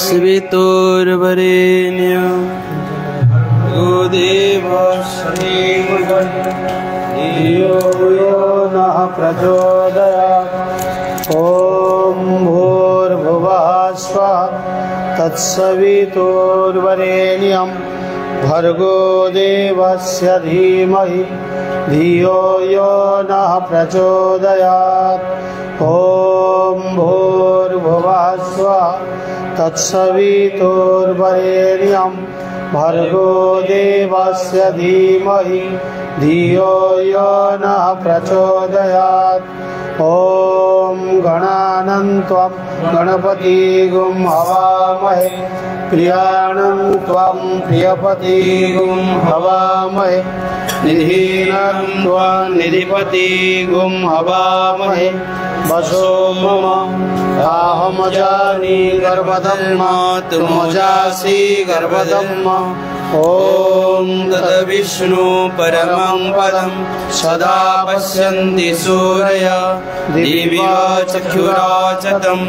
तत्सवितुर्वरेण्यं भर्गो देवस्य धियो यो नः प्रचोदयात्। ॐ भूर्भुवः स्वः तत्सवितुर्वरेण्यं भर्गो देवस्य धीमहि धियो यो नः प्रचोदयात्। ॐ भूर्भुवः स्वः तत्सवितुर्वरेण्यं भर्गो देवस्य धीमहि धियो यो नः प्रचोदयात्। ॐ गणानं त्वं गणपतिगुं हवामहे प्रियाणं त्वं प्रियपतिगुं हवामहे निधीनं त्वं निधिपतिगुं हवामहे वसो मम अहमजानि गर्भधम्मा तुमजासि गर्भधम्मा। ॐ तद्विष्णु परमं पदं सदा पश्यन्ति सूरया दिव्या चक्षुराचतं।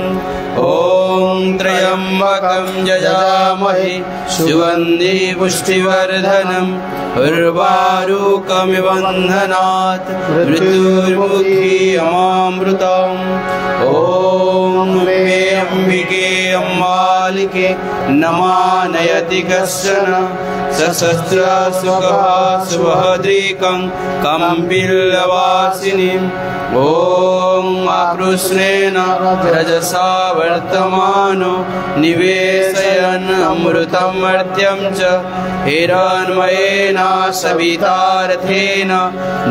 ॐ त्र्यम्बकं यजामहे सुगन्धि पुष्टिवर्धनम् उर्वारुकमिव बन्धनात् मृत्युर्मुक्षीयमामृतम्। ॐ मे अम्बिके अम्बालिके नमानयति कश्चन सहस्रस्वगः सुभद्रिकं कम्पिलवासिनीम्। ॐ आकृष्णेन रजसा वर्तमानो निवेशयन् अमृतं मर्त्यं च हिरण्मयेन सवितार्थेन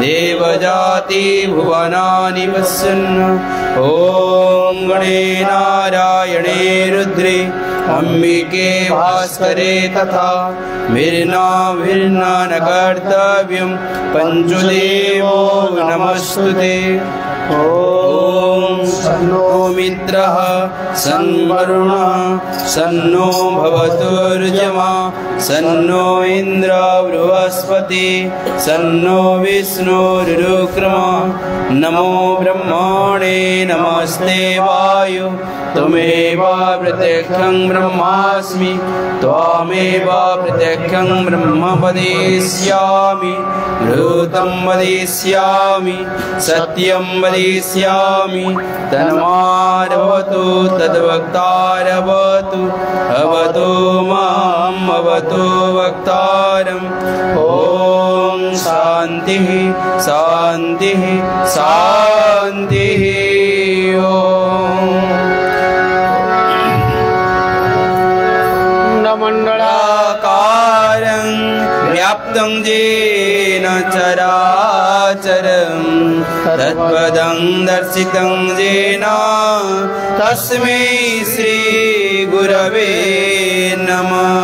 देवजाति भुवनानि पश्यन्। ॐ गणे नारायणे रुद्रे अम्बिके भास्करे तथा भिन्ना न कर्तव्यं पञ्चदेवो नमस्तुते। ॐ सन्नो मित्रः सन्वरुणः सन्नो भवतुर्यमा सन्नो इन्द्र बृहस्पति सन्नो विष्णुरुक्रमः। नमो ब्रह्मणे नमस्ते वायु त्वमेव प्रत्यक्षं ब्रह्मास्मि त्वमेव प्रत्यक्षं ब्रह्म वदिष्यामि घृतं वदिष्यामि सत्यं वदिष्यामि तन्मारवतु तद्वक्तारवतु अवतु माम् अवतु वक्तारम्। ॐ शान्तिः शान्तिः शान्तिः। मंडलाकारं व्याप्तं येन चराचरं तत्पदं दर्शितं येन तस्मै श्री गुरवे नमः।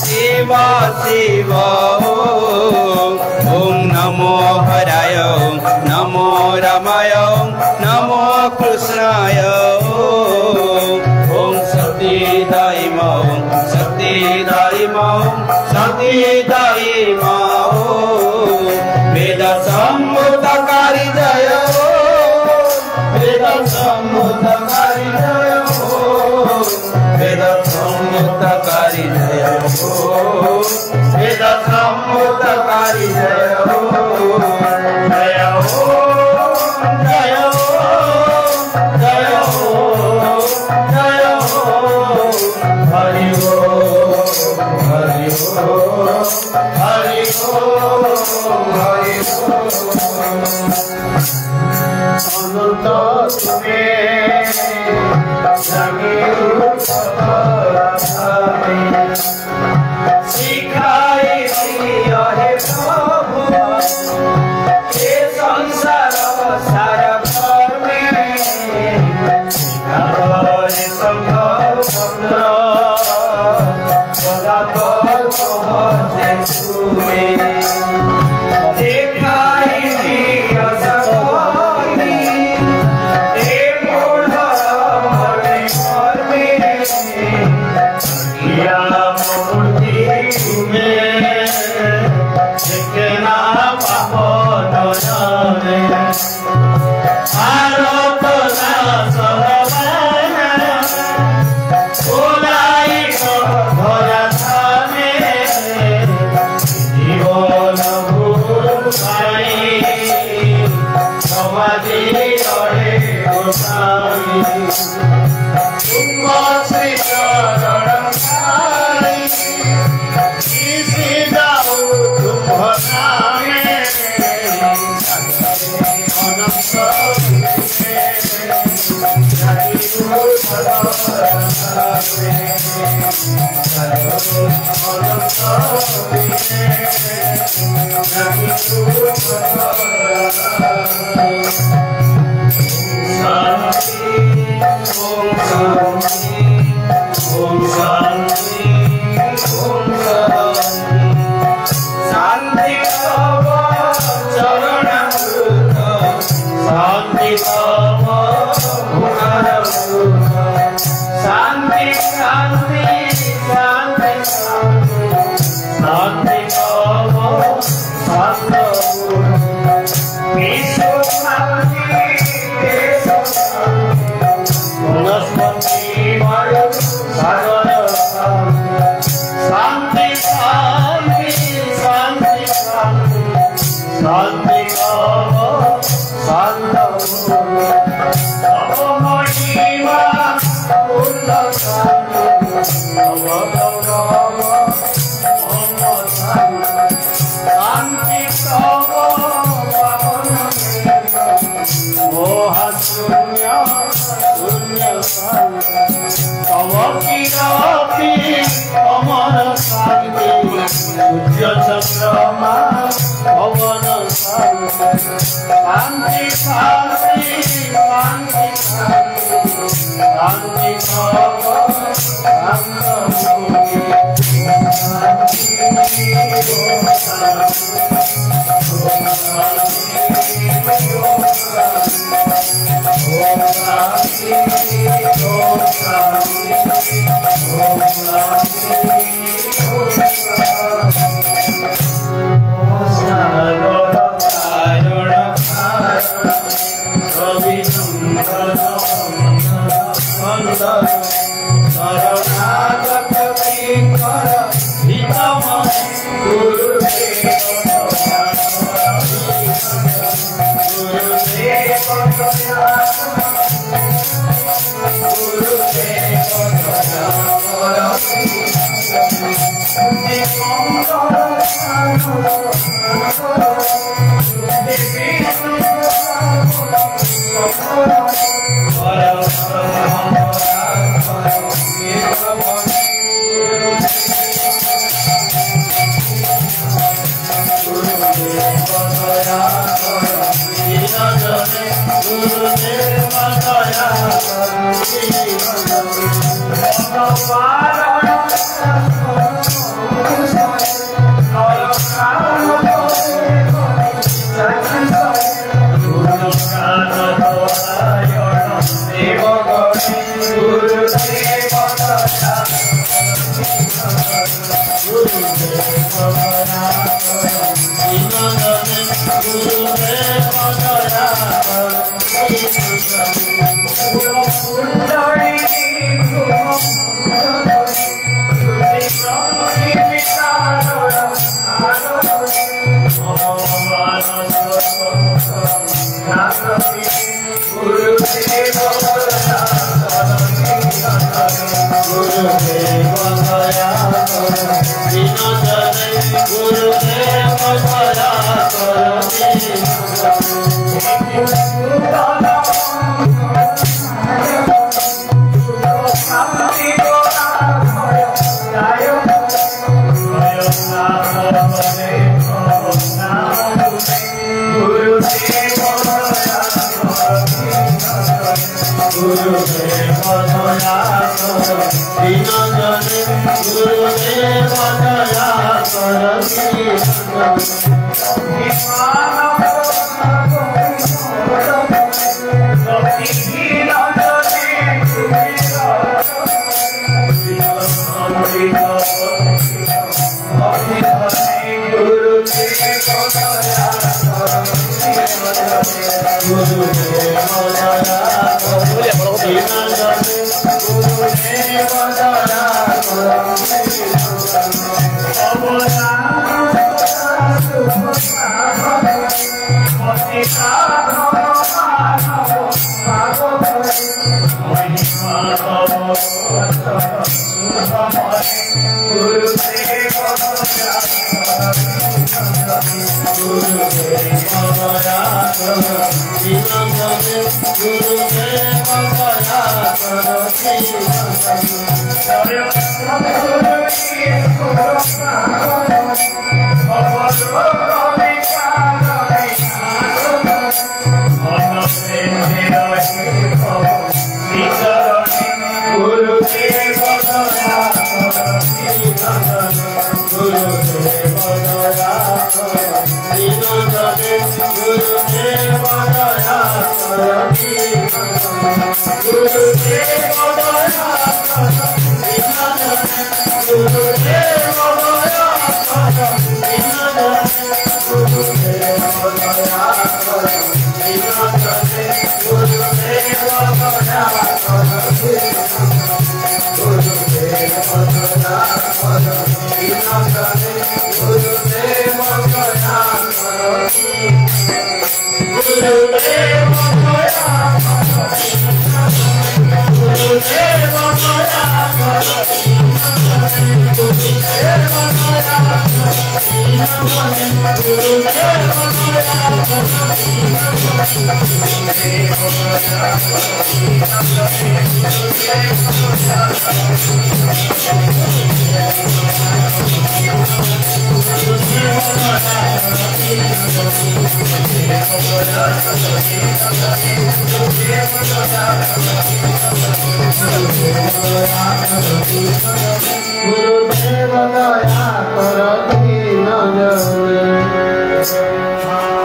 शिवा शिवा ॐ नमो हराय नमो रमाय नमो कृष्णाय। ॐ शक्तिदायी मां शक्तिदायी मां शक्तिदायी मां वेद सम्मुतकारी जय वेद सम्मुतकारी जय वेद सम्मुतकारी जय वेद सम्मुतकारी जय जय जय जय जय हरि सिखाई दियो हे प्रभु ये संसार सारा घर में सिखाओ हे संघ पत्र सदा पर पहुँचे तुम्हें सिखाई दियो सभी ये मूढ़ मने घर में किया मूर्ति तुम्हें देखना पावन जाने आरोप ना सरवाना ओलाई भरा थाने जीवन भूपाई समाधि रहे गोसाई तुम श्री चरण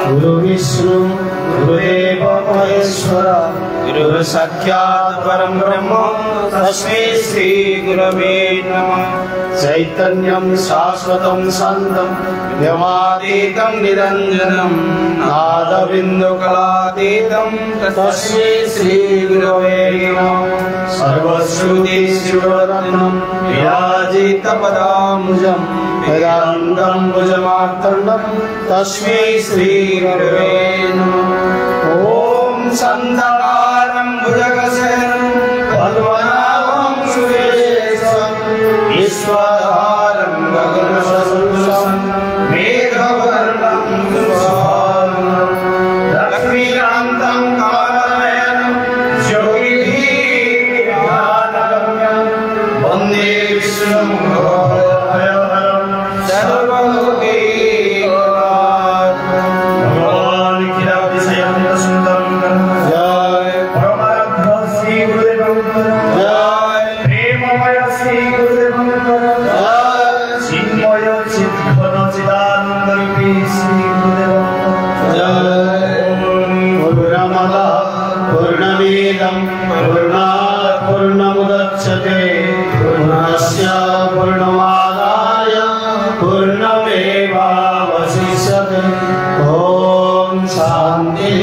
गुरु विष्णु गुरुदेव महेश्वर गुरु साक्षात् परम ब्रह्म तस्मै श्री गुरवे नमः। चैतन्यं शाश्वतं शान्तं व्योमातीतं निरञ्जनं नादबिन्दुकलातीतं तस्मै श्री गुरवे नमः। सर्वश्रुति शिवरत्नं विराजितपदाम्बुजं वेदान्तं भुजमार्तण्डं तस्मै श्री गुरवे नमः। ॐ सन्दाकारं भुजगशयनं पद्मनाभं सुरेशं ईश्वरहारं गगनसदृशं मेघवर्णं सुभानं लक्ष्मीकान्तं कमलनयनं योगिभिर्ध्यानगम्यं वन्दे विष्णुं भवभयहरं सर्वलोकैकनाथं। भगवान् खिलादिशयनं सुन्दरं जय परमात्मा श्री गुरुदेव जय प्रेममय श्री गुरुदेव जय चिन्मय चिद्घन चिदानंद रूपी श्री गुरुदेव जय। पूर्णमदः पूर्णमिदं पूर्णात् पूर्णमुदच्यते पूर्णस्य पूर्णमादाय पूर्णमेवावशिष्यते। ॐ शान्ति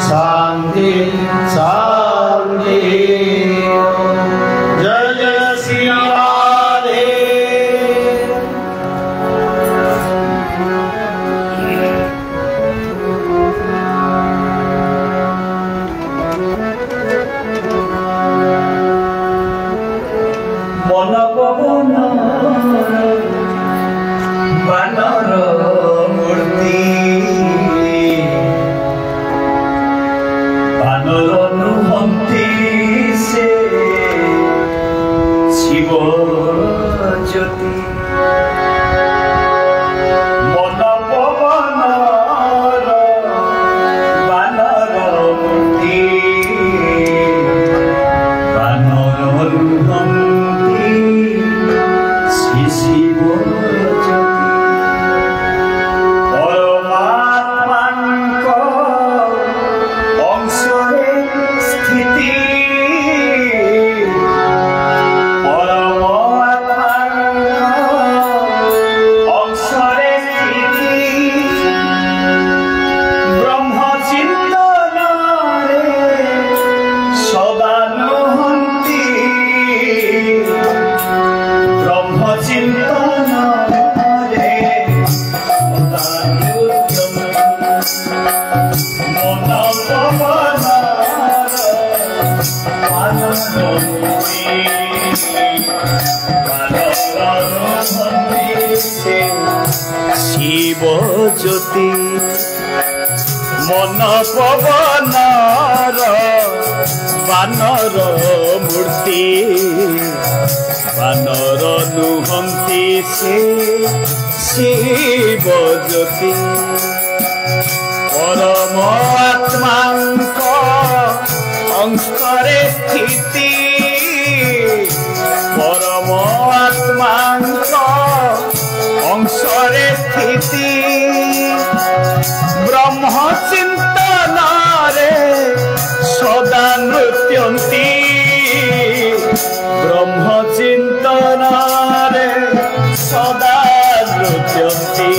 शान्ति शान्ति। जय जय श्री राधे। मन पवन बानर मूर्ति बानर नुहंती से शिव ज्योति। मन पवन बानर मूर्ति बानर नुहंती से शिव ज्योति। शिव ज्योति मन पवनर बानर मूर्ति बानर नुहंती से शिव ज्योति परमात्मांक अंशरे स्थिति परमात्मांक अंशरे स्थिति ब्रह्म चिंतन रे सदा नृत्यंती ब्रह्म चिंतन रे सदा नृत्यंती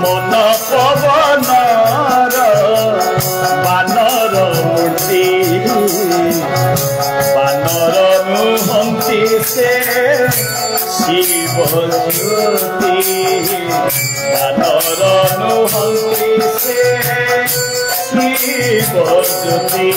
मन पवनर बानर मूर्ति बानर नुहंती से शिव ज्योति बानर नुहंती से शिव ज्योति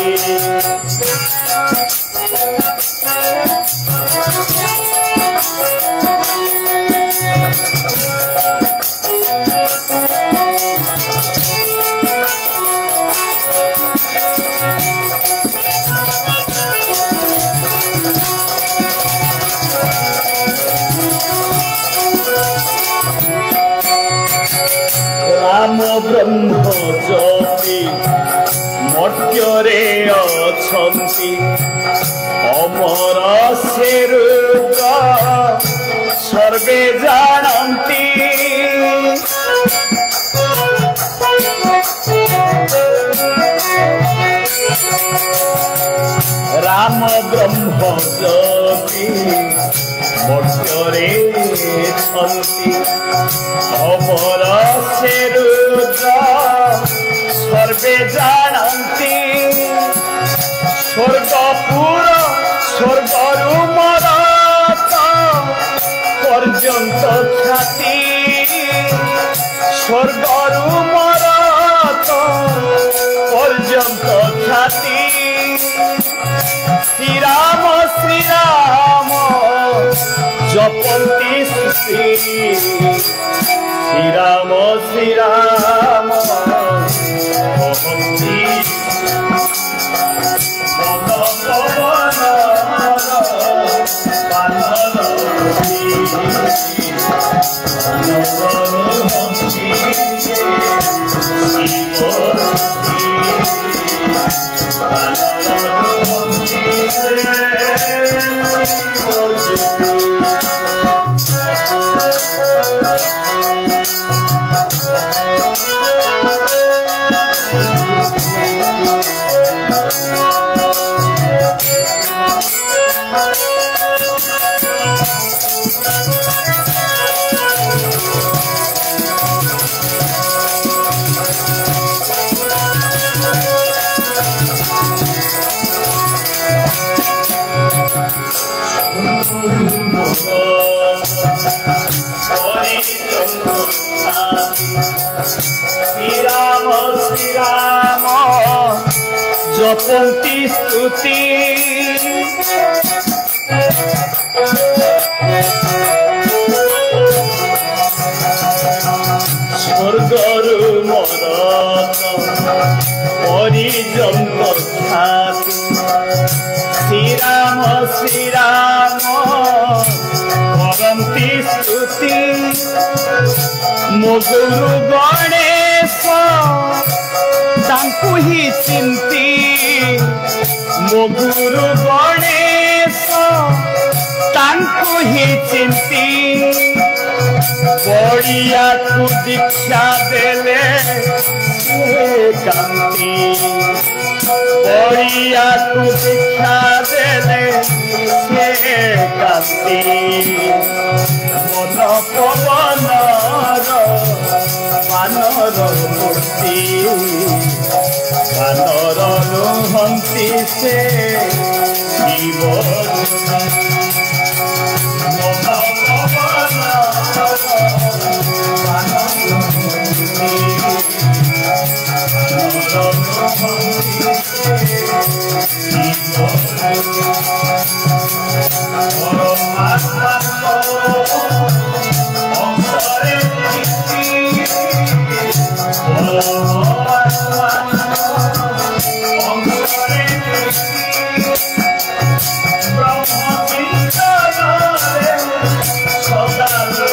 राम ब्रह्म ज्योति मर्त्य अछंती अमर से रुद्र सर्वे जानती राम ब्रह्म ज्योति मर्त्य छंती अमर से रुद्र सर्वे जानती स्वर्गपुर स्वर्गरु मरत पर्यंत ख्याति स्वर्गरु मरत पर्यंत ख्याति श्री राम जपंती श्री राम जपंती श्री राम जपंती स्तुति स्वर्गरु मरत परिजंत ख्याति श्री राम करंती स्तुति मो गुरु गणेश तांकु ही चिंती मो गुरु गणेश तांकु ही चिंती बड़िया को दीक्षा देले कांती बड़िया को दीक्षा देले कांती मन पवनर बानर मूर्ति बानर नुहंती से शिव मन पवनर बानर मूर्ति बानर नुहंती से शिव परमात्मा Namaskar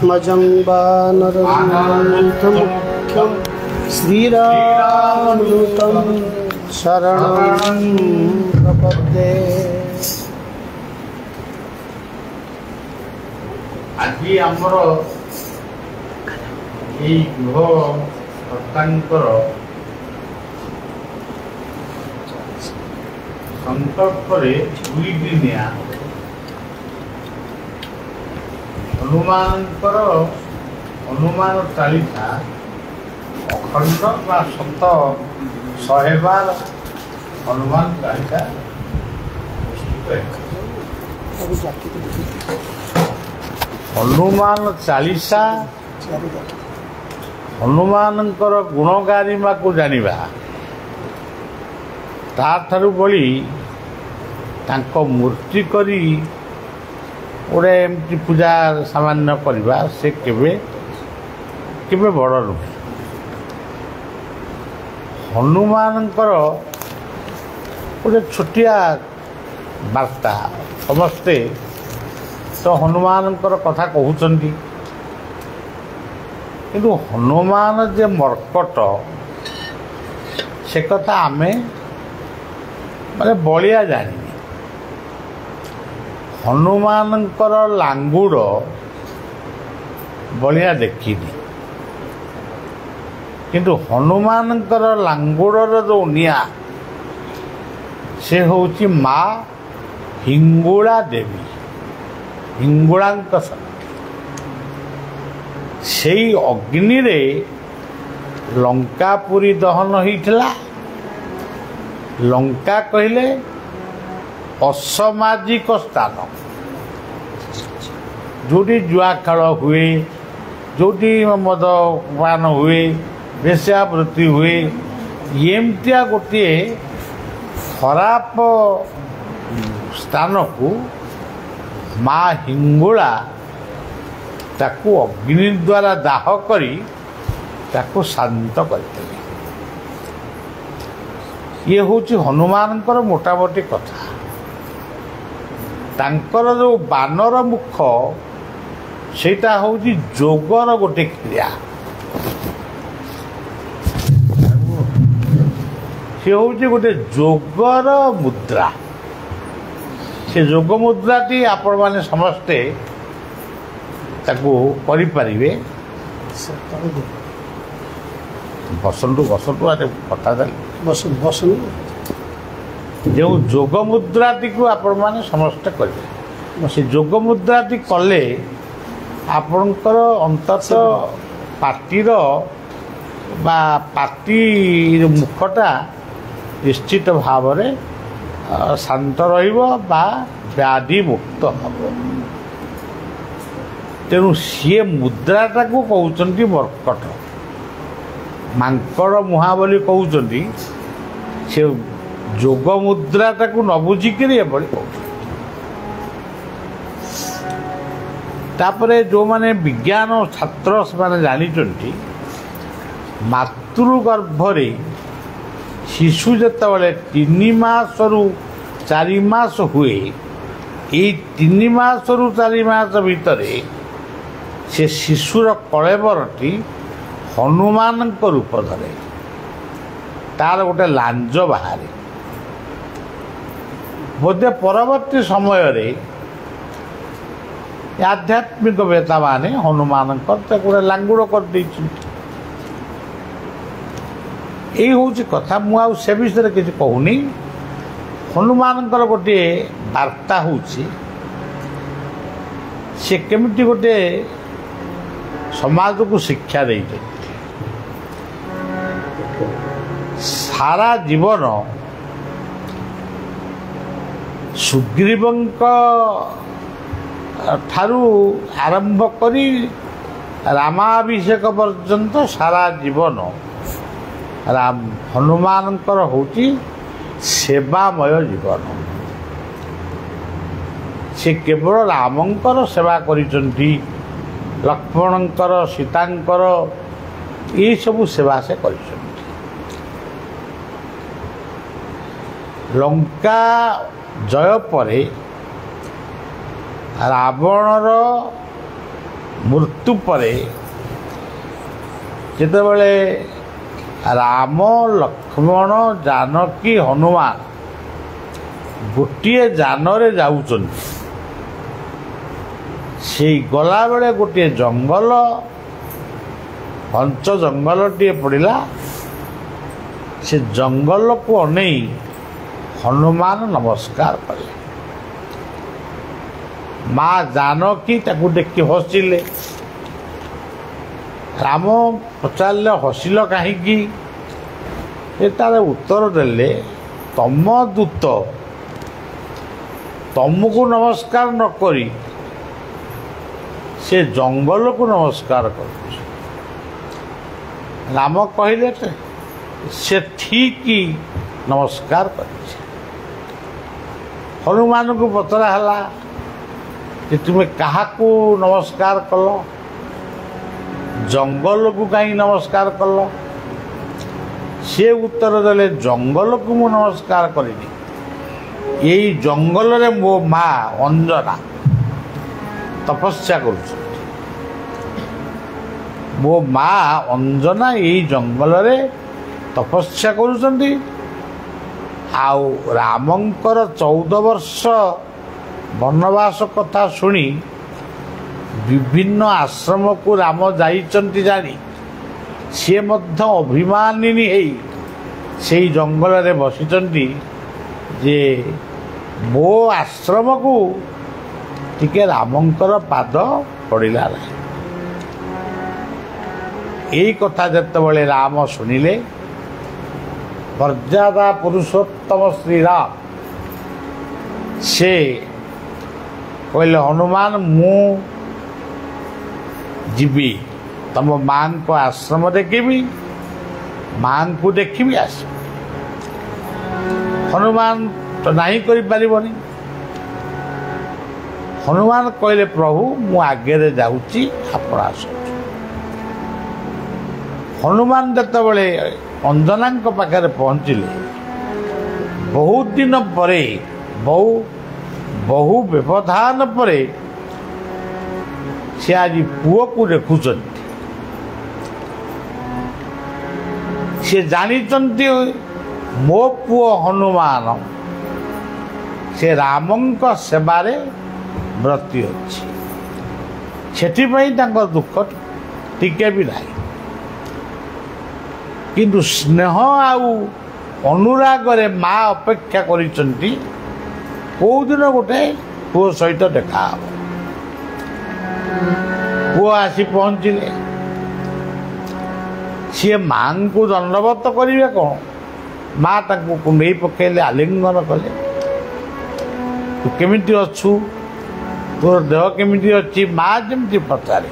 मजं वानरमुख्यं श्रीरामदूतं शरणं प्रपद्ये। आज आमर गृह कर्तांकर संकल्प दुई दिनिया हनुमान चालीसा अखंड बा शत 100 बार हनुमान चालीसा हनुमान चालीसा हनुमान गुण गारिमा को जानिबा ताठारु बड़ी तांको मूर्ति करी गोटे एमती पूजा सामान्य करवा से केवे केवे बड़ नुहे। हनुमान गोटे छोटिया वार्ता समस्ते तो हनुमान कथा कहते किंतु हनुमान जे मर्कट से कथा आमे माने बलिया जानी। हनुमानंकर लांगुड़ बलिया देखिनी किंतु हनुमानंकर लांगुड़र जो निया से होची माँ हिंगुला देवी हिंगुलांक शक्ति से अग्नि रे लंकापुरी दहन होइथिला। लंका कहले असामाजिक स्थान जोटी जुआ खेल हुए जोटी मदपान हुए वेश्यावृत्ति हुए एमतिया गोटे खराब स्थान को माँ हिंगुला ताकू अग्नि द्वारा दाह करी ताकू शांत करते। ये होची हनुमानकर मोटामोटी कथा। तांकर जो बानर मुख सेटा होची जोगर गोटे क्रिया से होची गोटे जोगर मुद्रा। से जोग मुद्राटी आपण माने समस्ते ताकू करि परिबे। बसंतु बसंतु आरे कथा देले बसन बसन जो जोग मुद्राटी को आपण माने समस्त करेंगे। से जोग मुद्राटी कले आपणकर अंतत पार्टीर बा पार्टी मुखटा निश्चित भाव में शांत रहिबो बा व्याधि मुक्त हम। तेणु सी मुद्राटा को कहते मर्कट मांकड़ मुहा बोली कहते से जोग मुद्राटा को न बुझिक तापरे जो माने विज्ञान छात्र से जानी मातृगर्भरे शिशु जिते 3 मास रु 4 मास हुए ये 3 मास रु 4 मास भितर से शिशुर कलेबरटी हनुमान रूप धरे तार गोटे लांज बाहर बोधे परवर्ती समय आध्यात्मिक वेता माने हनुमान गोटे लांगुड़ कर हूँ कथा मुझे विषय किसी कहूनी। हनुमान गोटे वार्ता हूँ से केमिटी गोटे समाज को शिक्षा दे सारा जीवन ସୁଗ୍ରୀବଙ୍କ ଠାରୁ ଆରମ୍ଭ କରି ରାମାଭିଷେକ ପର୍ଯ୍ୟନ୍ତ ସାରା ଜୀବନ ହନୁମାନଙ୍କର ହେଉଛି ସେବାମୟ ଜୀବନ। ସେ କେବଳ ରାମଙ୍କର ସେବା କରିଛନ୍ତି, ଲକ୍ଷ୍ମଣଙ୍କର, ସୀତାଙ୍କର ଏସବୁ ସେବା ସେ କରିଛନ୍ତି। ଲଙ୍କା ଜୟ ପରେ ରାବଣର ମୃତ୍ୟୁ ପରେ ଯେତେବେଳେ ରାମ, ଲକ୍ଷ୍ମଣ, ଜାନକୀ, ହନୁମାନ ଗୋଟିଏ ଯାନରେ ଯାଉଛନ୍ତି, ସେଇ ଗଲାବେଳେ ଗୋଟିଏ ଜଙ୍ଗଲ, ଘଞ୍ଚ ଜଙ୍ଗଲଟିଏ ପଡ଼ିଲା। ସେ ଜଙ୍ଗଲକୁ ଅନେଇ ହନୁମାନ ନମସ୍କାର କଲେ। ମା ଜାନକୀ ତାକୁ ଦେଖି ହସିଲେ। ରାମ ପଚାରିଲେ, ହସିଲ କାହିଁକି? ସେ ତାର ଉତ୍ତର ଦେଲେ, ତମ ଦୂତ ତମକୁ ନମସ୍କାର ନ କରି ସେ ଜଙ୍ଗଲକୁ ନମସ୍କାର କରୁଛି। ରାମ କହିଲେ, ସେ ଠିକ୍ ନମସ୍କାର କରିଛି। ହନୁମାନଙ୍କୁ ପଚରା ହେଲା ଯେ ତୁମେ କାହାକୁ ନମସ୍କାର କଲ? ଜଙ୍ଗଲକୁ କାହିଁ ନମସ୍କାର କଲ? ସେ ଉତ୍ତର ଦେଲେ, ଜଙ୍ଗଲକୁ ମୁଁ ନମସ୍କାର କରିନି, ଏଇ ଜଙ୍ଗଲରେ ମୋ ମା ଅଞ୍ଜନା ତପସ୍ୟା କରୁଛନ୍ତି। ମୋ ମା ଅଞ୍ଜନା ଏଇ ଜଙ୍ଗଲରେ ତପସ୍ୟା କରୁଛନ୍ତି। ଆଉ ରାମଙ୍କର 14 ବର୍ଷ ବନବାସ କଥା ଶୁଣି ବିଭିନ୍ନ ଆଶ୍ରମକୁ ରାମ ଯାଇଛନ୍ତି ଜାଣି ସିଏ ମଧ୍ୟ ଅଭିମାନିନୀ ହେଇ ସେଇ ଜଙ୍ଗଲରେ ବସିଛନ୍ତି ଯେ ମୋ ଆଶ୍ରମକୁ ଟିକେ ରାମଙ୍କର ପାଦ ପଡ଼ିଲା ନାହିଁ। ଏଇ କଥା ଯେତେବେଳେ ରାମ ଶୁଣିଲେ, ମର୍ଯ୍ୟାଦା ପୁରୁଷୋତ୍ତମ ଶ୍ରୀରାମ ସେ କହିଲେ, ହନୁମାନ ମୁଁ ଯିବି, ତମ ମାଙ୍କ ଆଶ୍ରମ ଦେଖିବି, ମାଙ୍କୁ ଦେଖିବି, ଆସିବି। ହନୁମାନ ତ ନାହିଁ କରିପାରିବନି। ହନୁମାନ କହିଲେ, ପ୍ରଭୁ ମୁଁ ଆଗରେ ଯାଉଛି, ଆପଣ ଆସନ୍ତୁ। ହନୁମାନ ଯେତେବେଳେ ଅଞ୍ଜନାଙ୍କ ପାଖରେ ପହଞ୍ଚିଲେ, ବହୁତ ଦିନ ପରେ, ବହୁ ବ୍ୟବଧାନ ପରେ ସେ ଆଜି ପୁଅକୁ ଦେଖୁଛନ୍ତି। ସେ ଜାଣିଛନ୍ତି ମୋ ପୁଅ ହନୁମାନ ସେ ରାମଙ୍କ ସେବାରେ ବ୍ରତୀ ଅଛି, ସେଥିପାଇଁ ତାଙ୍କ ଦୁଃଖ ଟିକେ ବି ନାହିଁ। କିନ୍ତୁ ସ୍ନେହ ଆଉ ଅନୁରାଗରେ ମା ଅପେକ୍ଷା କରିଛନ୍ତି କେଉଁଦିନ ଗୋଟେ ପୁଅ ସହିତ ଦେଖା ହେବ। ପୁଅ ଆସି ପହଞ୍ଚିଲେ, ସିଏ ମାଙ୍କୁ ଦଣ୍ଡବତ କରିବେ କ'ଣ? ମା ତାଙ୍କୁ କୁଣ୍ଡେଇ ପକାଇଲେ, ଆଲିଙ୍ଗନ କଲେ। ତୁ କେମିତି ଅଛୁ, ତୋର ଦେହ କେମିତି ଅଛି? ମା ଯେମିତି ପଚାରେ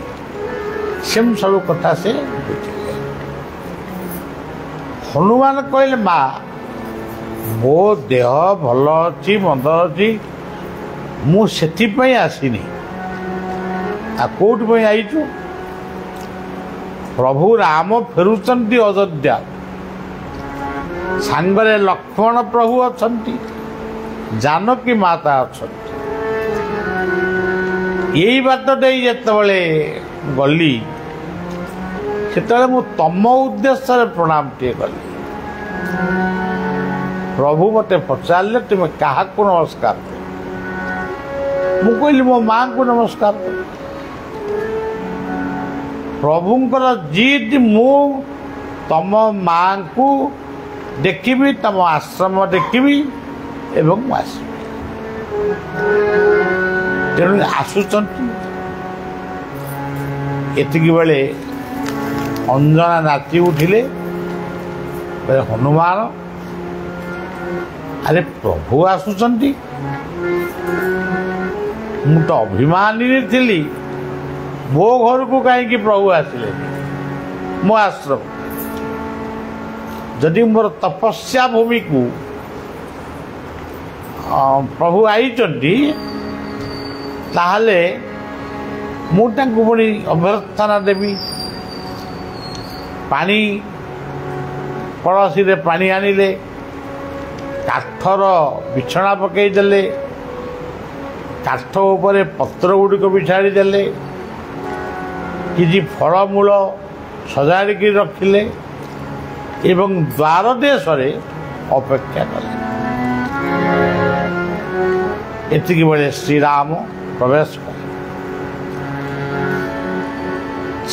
ସେମିତି ସବୁ କଥା ସେ ବୁଝିଲେ। ହନୁମାନ କହିଲେ, ମା ମୋ ଦେହ ଭଲ ଅଛି, ମନ୍ଦ ଅଛି, ମୁଁ ସେଥିପାଇଁ ଆସିନି। ଆଉ କୋଉଠି ପାଇଁ ଆଇଛୁ? ପ୍ରଭୁ ରାମ ଫେରୁଛନ୍ତି ଅଯୋଧ୍ୟା, ସାଙ୍ଗରେ ଲକ୍ଷ୍ମଣ ପ୍ରଭୁ ଅଛନ୍ତି, ଜାନକୀ ମାତା ଅଛନ୍ତି। ଏଇ ବାଟ ଦେଇ ଯେତେବେଳେ ଗଲି ସେତେବେଳେ ମୁଁ ତମ ଉଦ୍ଦେଶ୍ୟରେ ପ୍ରଣାମଟିଏ କଲି। ପ୍ରଭୁ ମୋତେ ପଚାରିଲେ, ତୁମେ କାହାକୁ ନମସ୍କାର କର? ମୁଁ କହିଲି, ମୋ ମାଙ୍କୁ ନମସ୍କାର କର। ପ୍ରଭୁଙ୍କର ଜିଦ୍, ମୁଁ ତମ ମାଙ୍କୁ ଦେଖିବି, ତମ ଆଶ୍ରମ ଦେଖିବି ଏବଂ ମୁଁ ଆସିବି। ତେଣୁ ଆସୁଛନ୍ତି। ଏତିକି ବେଳେ ଅଞ୍ଜନା ନାଚି ଉଠିଲେ, ହନୁମାନ ଆରେ ପ୍ରଭୁ ଆସୁଛନ୍ତି, ମୁଁ ତ ଅଭିମାନୀରେ ଥିଲି, ମୋ ଘରକୁ କାହିଁକି ପ୍ରଭୁ ଆସିଲେ? ମୋ ଆଶ୍ରମ ଯଦି ମୋର ତପସ୍ୟା ଭୂମିକୁ ପ୍ରଭୁ ଆଇଛନ୍ତି, ତାହେଲେ ମୁଁ ତାଙ୍କୁ ପୁଣି ଅଭ୍ୟର୍ଥନା ଦେବି। ପାଣି କଳସୀରେ ପାଣି ଆଣିଲେ, କାଠର ବିଛଣା ପକାଇଦେଲେ, କାଠ ଉପରେ ପତ୍ର ଗୁଡ଼ିକ ବିଛାଡ଼ି ଦେଲେ, କିଛି ଫଳମୂଳ ସଜାଡ଼ିକି ରଖିଲେ ଏବଂ ଦ୍ୱାର ଦେଶରେ ଅପେକ୍ଷା କଲେ। ଏତିକି ବେଳେ ଶ୍ରୀରାମ ପ୍ରବେଶ କଲେ।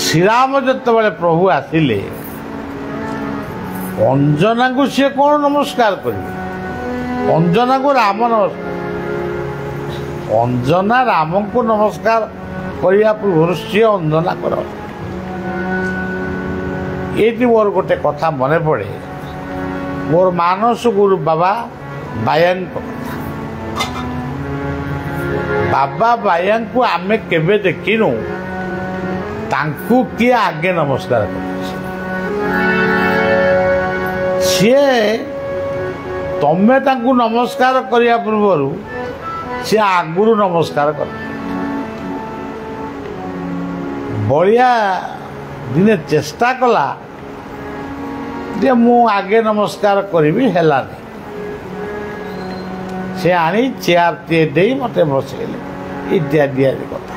ଶ୍ରୀରାମ ଯେତେବେଳେ ପ୍ରଭୁ ଆସିଲେ, ଅଞ୍ଜନାକୁ ସିଏ କ'ଣ ନମସ୍କାର କରିବେ? ଅଞ୍ଜନାକୁ ରାମ ନମସ୍କାର, ଅଞ୍ଜନା ରାମଙ୍କୁ ନମସ୍କାର କରିବା ପୂର୍ବରୁ ସିଏ ଅଞ୍ଜନା କର। ଏଇଠି ମୋର ଗୋଟେ କଥା ମନେ ପଡ଼େ, ମୋର ମାନସ ଗୁରୁ ବାବା ବାୟାଙ୍କ କଥା। ବାବା ବାୟାଙ୍କୁ ଆମେ କେବେ ଦେଖିନୁ ତାଙ୍କୁ କିଏ ଆଗେ ନମସ୍କାର କରିଛି? ସିଏ ତମେ ତାଙ୍କୁ ନମସ୍କାର କରିବା ପୂର୍ବରୁ ସିଏ ଆଗରୁ ନମସ୍କାର କଲେ। ବଳିଆ ଦିନେ ଚେଷ୍ଟା କଲା ଯେ ମୁଁ ଆଗେ ନମସ୍କାର କରିବି, ହେଲାନି। ସେ ଆଣି ଚେୟାରଟିଏ ଦେଇ ମୋତେ ବସେଇଲେ, ଇତ୍ୟାଦି ଆଦି କଥା।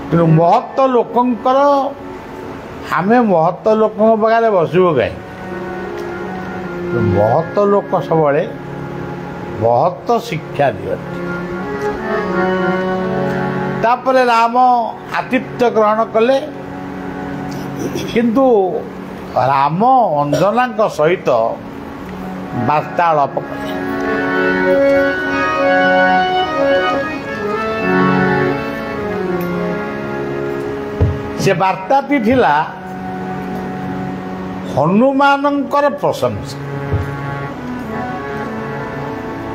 ତେଣୁ ମହତ୍ତ ଲୋକଙ୍କର, ଆମେ ମହତ୍ତ ଲୋକଙ୍କ ପାଖରେ ବସିବୁ କାହିଁ? ମହତ୍ତ ଲୋକ ସବୁବେଳେ ମହତ୍ତ ଶିକ୍ଷା ଦିଅନ୍ତି। ତାପରେ ରାମ ଆତିଥ୍ୟ ଗ୍ରହଣ କଲେ, କିନ୍ତୁ ରାମ ଅଞ୍ଜନାଙ୍କ ସହିତ ବାର୍ତ୍ତାଳାପ କଲେ। ସେ ବାର୍ତ୍ତାଟି ଥିଲା ହନୁମାନଙ୍କର ପ୍ରଶଂସା।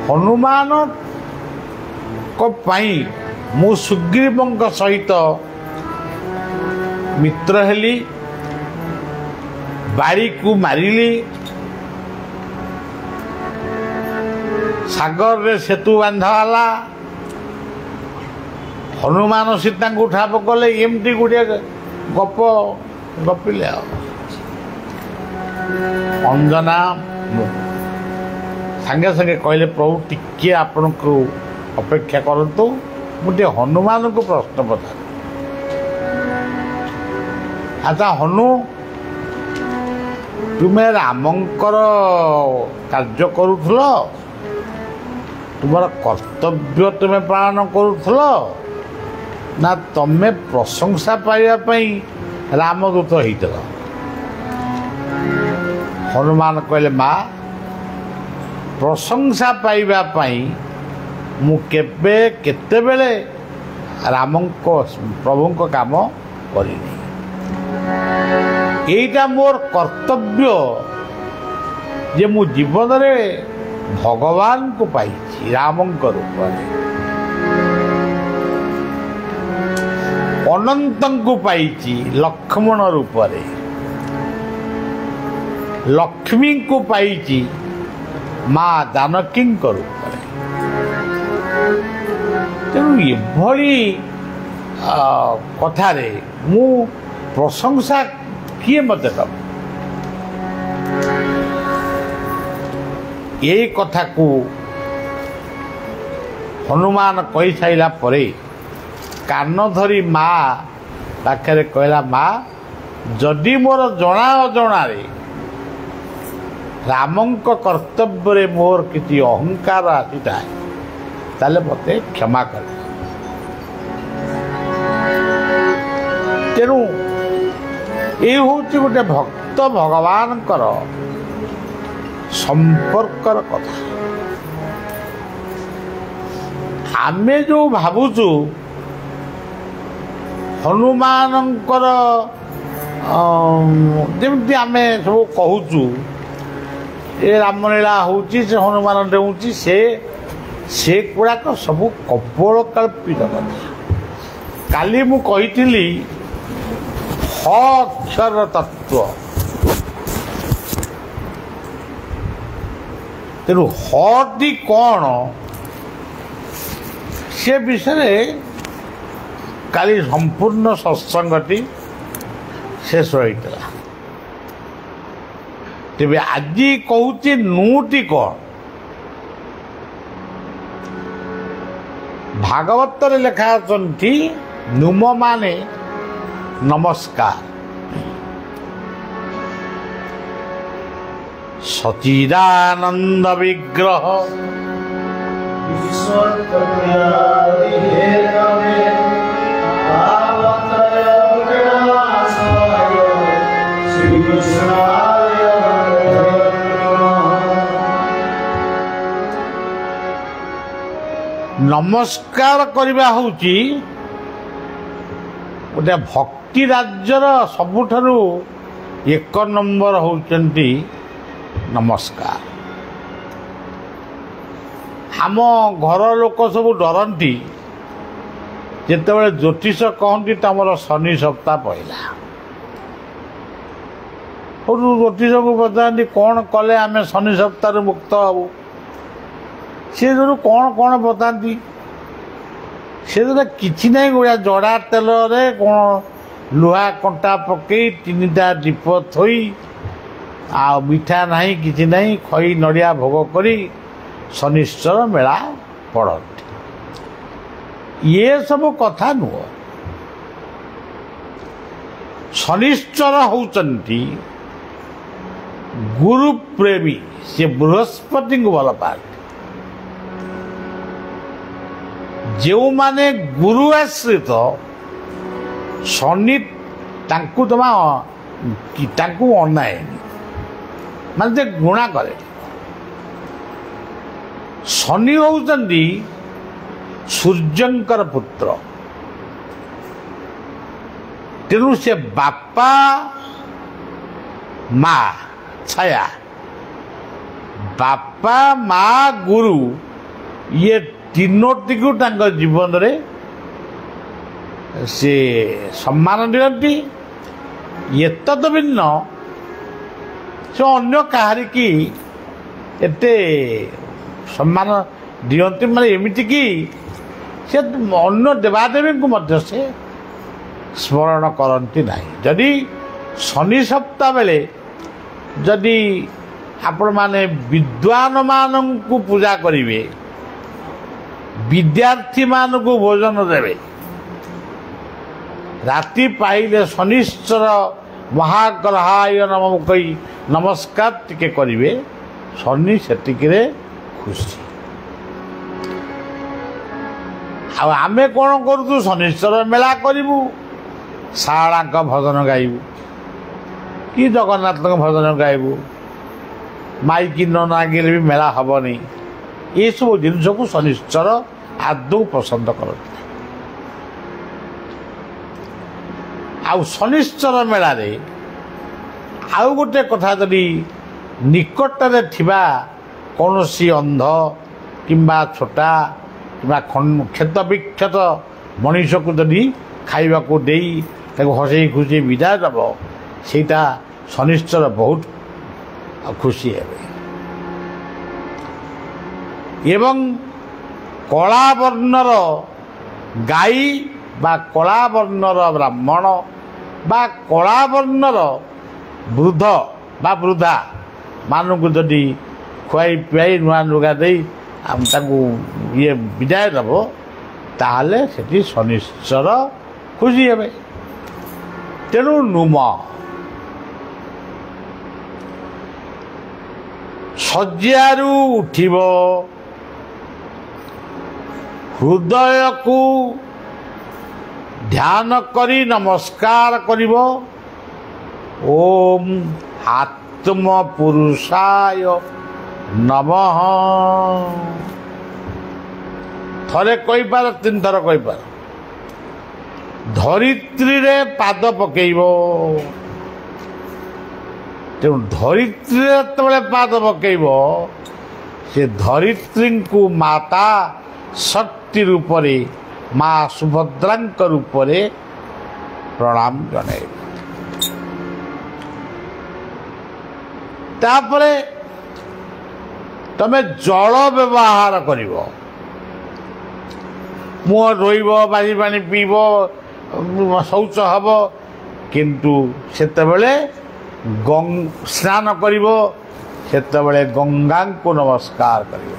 ହନୁମାନଙ୍କ ପାଇଁ ମୁଁ ସୁଗ୍ରୀବଙ୍କ ସହିତ ମିତ୍ର ହେଲି, ବାଡ଼ିକୁ ମାରିଲି, ସାଗରରେ ସେତୁ ବାନ୍ଧା ହେଲା, ହନୁମାନ ସୀତାଙ୍କୁ ଠାବ କଲେ, ଏମିତି ଗୁଡ଼ିଏ ଗପ ଗପିଲେ। ଆଉ ଅଞ୍ଜନା ସାଙ୍ଗେ ସାଙ୍ଗେ କହିଲେ, ପ୍ରଭୁ ଟିକିଏ ଆପଣଙ୍କୁ ଅପେକ୍ଷା କରନ୍ତୁ, ମୁଁ ଟିକେ ହନୁମାନଙ୍କୁ ପ୍ରଶ୍ନ ପଚାରେ। ଆଚ୍ଛା ହନୁ, ତୁମେ ରାମଙ୍କର କାର୍ଯ୍ୟ କରୁଥିଲ, ତୁମର କର୍ତ୍ତବ୍ୟ ତୁମେ ପାଳନ କରୁଥିଲ, ନା ତମେ ପ୍ରଶଂସା ପାଇବା ପାଇଁ ରାମଦୂତ ହେଇଥିଲ? ହନୁମାନ କହିଲେ, ମା, ପ୍ରଶଂସା ପାଇବା ପାଇଁ ମୁଁ କେବେ କେତେବେଳେ ପ୍ରଭୁଙ୍କ କାମ କରିନି। ଏଇଟା ମୋର କର୍ତ୍ତବ୍ୟ ଯେ ମୁଁ ଜୀବନରେ ଭଗବାନଙ୍କୁ ପାଇଛି, ରାମଙ୍କ ରୂପରେ, ଅନନ୍ତଙ୍କୁ ପାଇଛି ଲକ୍ଷ୍ମଣ ରୂପରେ, ଲକ୍ଷ୍ମୀଙ୍କୁ ପାଇଛି ମା ଜାନକୀଙ୍କ ରୂପରେ। ତେଣୁ ଏଭଳି କଥାରେ ମୁଁ ପ୍ରଶଂସା କିଏ ମୋତେ ଦେବ? এই କଥାକୁ ହନୁମାନ କହିସାରିଲା ପରେ କାନ ଧରି ମା ପାଖରେ କହିଲା, ମା, ଯଦି ମୋର ଜଣା ଅଜଣାରେ ରାମଙ୍କ କର୍ତ୍ତବ୍ୟରେ ମୋର କିଛି ଅହଙ୍କାର ଆସିଥାଏ, ତାହେଲେ ମୋତେ କ୍ଷମା କରେ। ତେଣୁ এই ହେଉଛି ଗୋଟେ ଭକ୍ତ ଭଗବାନଙ୍କର ସମ୍ପର୍କର କଥା। ଆମେ ଯେଉଁ ଭାବୁଛୁ ହନୁମାନଙ୍କର, ଯେମିତି ଆମେ ସବୁ କହୁଛୁ ଏ ରାମଲୀଳା ହେଉଛି, ସେ ହନୁମାନ ଡେଉଁଛି, ସେଗୁଡ଼ାକ ସବୁ କପୋଳକଳ୍ପିତ କଥା। କାଲି ମୁଁ କହିଥିଲି ହ ଅକ୍ଷର ତତ୍ତ୍ୱ। ତେଣୁ ହଟି କ'ଣ ସେ ବିଷୟରେ କାଲି ସମ୍ପୂର୍ଣ୍ଣ ସତ୍ସଙ୍ଗଟି ଶେଷ ହୋଇଥିଲା। ତେବେ ଆଜି କହୁଛି ନୁଟି କ'ଣ। ଭାଗବତରେ ଲେଖା ଅଛନ୍ତି ନୁମ ମାନେ ନମସ୍କାର। ସଚିଦାନନ୍ଦ ବିଗ୍ରହ ନମସ୍କାର କରିବା ହେଉଛି ଗୋଟେ ଭକ୍ତି ରାଜ୍ୟର ସବୁଠାରୁ ଏକ ନମ୍ବର ହେଉଛନ୍ତି ନମସ୍କାର। ଆମ ଘର ଲୋକ ସବୁ ଡରନ୍ତି ଯେତେବେଳେ ଜ୍ୟୋତିଷ କହନ୍ତି ତମର ଶନି ସପ୍ତାହ ପଡ଼ିଲା। ଜ୍ୟୋତିଷକୁ ପଚାରନ୍ତି କ'ଣ କଲେ ଆମେ ଶନି ସପ୍ତାହରୁ ମୁକ୍ତ ହେବୁ। ସେ ଯେଉଁ କ'ଣ ବତାନ୍ତି, ସେ କିଛି ନାହିଁ, ଗୋଟା ଜଡ଼ା ତେଲରେ କ'ଣ ଲୁହା କଣ୍ଟା ପକେଇ 3ଟା ଦୀପ ଥୋଇ ଆଉ ମିଠା ନାହିଁ କିଛି ନାହିଁ ଖଇ ନଡ଼ିଆ ଭୋଗ କରି ଶନିଶ୍ଚର ମେଳା ପଡ଼ନ୍ତି। ଇଏ ସବୁ କଥା ନୁହଁ। ଶନିଶ୍ଚର ହେଉଛନ୍ତି ଗୁରୁ ପ୍ରେମୀ, ସେ ବୃହସ୍ପତିଙ୍କୁ ଭଲ ପାଆନ୍ତି। ଯେଉଁମାନେ ଗୁରୁ ଆଶ୍ରିତ, ଶନି ତାଙ୍କୁ ତାଙ୍କୁ ଅନାଏନି, ମାନେ ସେ ଘୃଣା କରେ। ଶନି ହେଉଛନ୍ତି ସୂର୍ଯ୍ୟଙ୍କର ପୁତ୍ର। ତେଣୁ ସେ ବାପା ମା ଛାୟା, ବାପା ମା ଗୁରୁ, ଇଏ ତିନୋଟିକୁ ତାଙ୍କ ଜୀବନରେ ସେ ସମ୍ମାନ ଦିଅନ୍ତି। ଏତଦ୍ ଭିନ୍ନ ସେ ଅନ୍ୟ କାହାରିକି ଏତେ ସମ୍ମାନ ଦିଅନ୍ତି, ମାନେ ଏମିତିକି ସେ ଅନ୍ୟ ଦେବାଦେବୀଙ୍କୁ ମଧ୍ୟ ସେ ସ୍ମରଣ କରନ୍ତି ନାହିଁ। ଯଦି ଶନି ସପ୍ତାହ ବେଳେ ଯଦି ଆପଣମାନେ ବିଦ୍ୱାନମାନଙ୍କୁ ପୂଜା କରିବେ, ବିଦ୍ୟାର୍ଥୀମାନଙ୍କୁ ଭୋଜନ ଦେବେ, ରାତି ପାଇଲେ ଶନିଶ୍ଚର ମହାଗ୍ରହାୟ ନମଃ କହି ନମସ୍କାର ଟିକେ କରିବେ, ଶନି ସେତିକିରେ ଖୁସି। ଆଉ ଆମେ କ'ଣ କରୁଛୁ? ଶନିଶ୍ଚର ମେଳା କରିବୁ, ଶାରଳାଙ୍କ ଭଜନ ଗାଇବୁ କି ଜଗନ୍ନାଥଙ୍କ ଭଜନ ଗାଇବୁ, ମାଇକି ନ ନାଗିଲେ ବି ମେଳା ହେବନି। ଏସବୁ ଜିନିଷକୁ ଶନିଶ୍ଚର ଆଦୌ ପସନ୍ଦ କରନ୍ତି। ଆଉ ଶନିଶ୍ଚର ମେଳାରେ ଆଉ ଗୋଟେ କଥା, ଯଦି ନିକଟରେ ଥିବା କୌଣସି ଅନ୍ଧ କିମ୍ବା ଛୋଟା କିମ୍ବା କ୍ଷତ ବିକ୍ଷତ ମଣିଷକୁ ଯଦି ଖାଇବାକୁ ଦେଇ ତାକୁ ହସେଇ ଖୁସି ବିଦାୟ ଦେବ, ସେଇଟା ଶନିଶ୍ଚର ବହୁତ ଖୁସି ହେବେ। ଏବଂ କଳା ବର୍ଣ୍ଣର ଗାଈ ବା କଳା ବର୍ଣ୍ଣର ବ୍ରାହ୍ମଣ ବା କଳା ବର୍ଣ୍ଣର ବୃଦ୍ଧ ବା ବୃଦ୍ଧା ମାନଙ୍କୁ ଯଦି ଖୁଆଇ ପିଆଇ ନୂଆ ଲୁଗା ଦେଇ ତାଙ୍କୁ ବିଦାୟ ଦେବ, ତାହେଲେ ସେଠି ଶନିଶ୍ଚର ଖୁସି ହେବେ। ତେଣୁ ନୁମ ଶଯ୍ୟାରୁ ଉଠିବ, ହୃଦୟକୁ ଧ୍ୟାନ କରି ନମସ୍କାର କରିବ। ଓମ୍ ଆତ୍ମ ପୁରୁଷାୟ ନମଃ। ଥରେ କହିପାର, 3 ଥର କହିପାର। ଧରିତ୍ରୀରେ ପାଦ ପକେଇବ, ତେଣୁ ଧରିତ୍ରୀରେ ଯେତେବେଳେ ପାଦ ପକେଇବ ସେ ଧରିତ୍ରୀଙ୍କୁ ମାତା ଶକ୍ତି ରୂପରେ ମା ସୁଭଦ୍ରାଙ୍କ ରୂପରେ ପ୍ରଣାମ ଜଣାଇବ। ତାପରେ ତମେ ଜଳ ବ୍ୟବହାର କରିବ। ମୁହଁ ଧୋଇବ, ବାଜି ପାଣି ପିଇବ, ଶୌଚ ହେବ, କିନ୍ତୁ ସେତେବେଳେ ସ୍ନାନ କରିବ, ସେତେବେଳେ ଗଙ୍ଗାଙ୍କୁ ନମସ୍କାର କରିବ।